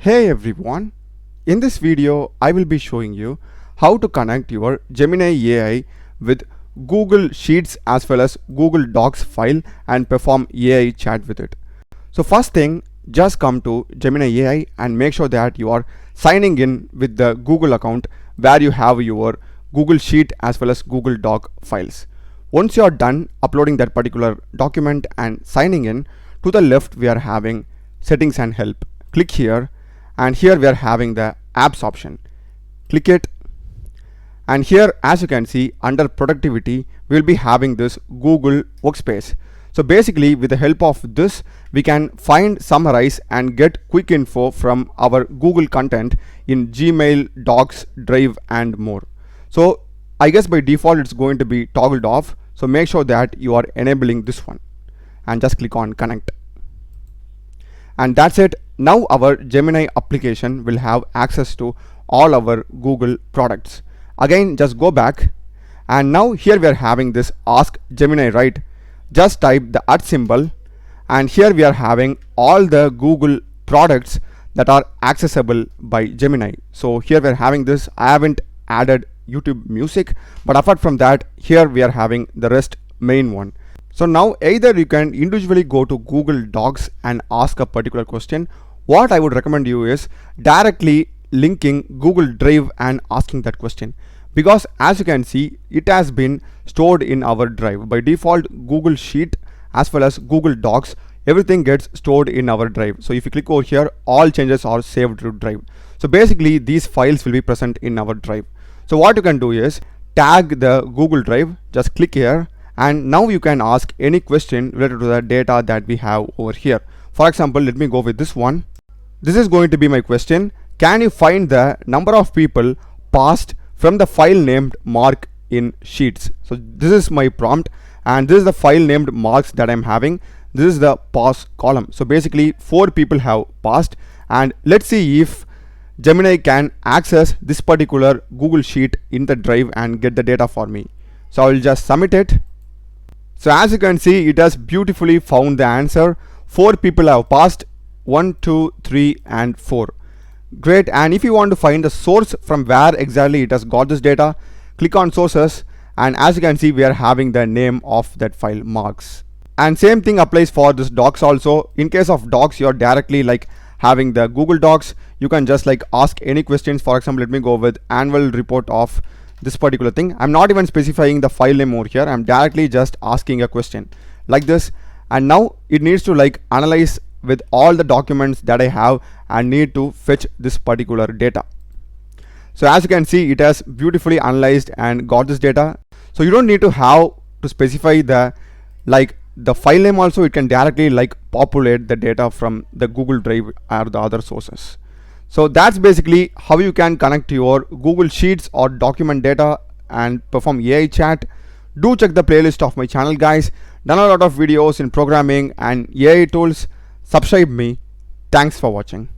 Hey everyone, in this video I will be showing you how to connect your Gemini AI with Google Sheets as well as Google Docs file and perform AI chat with it. So first thing, just come to Gemini AI and make sure that you are signing in with the Google account where you have your Google Sheet as well as Google Doc files. Once you are done uploading that particular document and signing in, to the left we are having settings and help. Click here, and here we are having the apps option. Click it, and here as you can see under productivity we will be having this Google Workspace. So basically with the help of this we can find, summarize and get quick info from our Google content in Gmail, Docs, Drive and more. So I guess by default it's going to be toggled off, so make sure that you are enabling this one and just click on connect. And that's it. Now our Gemini application will have access to all our Google products. Again, just go back, and now here we are having this ask Gemini, right? Just type the @ symbol, and here we are having all the Google products that are accessible by Gemini. So here we are having this. I haven't added YouTube music, but apart from that, here we are having the rest main one. So now either you can individually go to Google Docs and ask a particular question. What I would recommend you is directly linking Google Drive and asking that question, because as you can see it has been stored in our drive. By default Google Sheet as well as Google Docs, everything gets stored in our drive. So if you click over here, all changes are saved to drive. So basically these files will be present in our drive. So what you can do is tag the Google Drive, just click here, and now you can ask any question related to the data that we have over here. For example, let me go with this one. This is going to be my question. Can you find the number of people passed from the file named Mark in Sheets? So this is my prompt, and this is the file named Marks that I'm having. This is the pass column. So basically 4 people have passed, and let's see if Gemini can access this particular Google Sheet in the drive and get the data for me. So I will just submit it. So as you can see, it has beautifully found the answer. 4 people have passed, 1, 2, 3 and 4. Great. And if you want to find the source from where exactly it has got this data, click on sources, and as you can see we are having the name of that file, Marks. And same thing applies for this Docs also. In case of Docs, you're directly like having the Google Docs. You can just like ask any questions. For example, let me go with annual report of this particular thing. I'm not even specifying the file name over here. I'm directly just asking a question like this, and now it needs to like analyze with all the documents that I have and need to fetch this particular data. So as you can see, it has beautifully analyzed and got this data. So you don't need to have to specify the file name also. It can directly like populate the data from the Google Drive or the other sources. So that's basically how you can connect your Google Sheets or document data and perform AI chat. Do check the playlist of my channel, guys. Done a lot of videos in programming and AI tools. Subscribe me. Thanks for watching.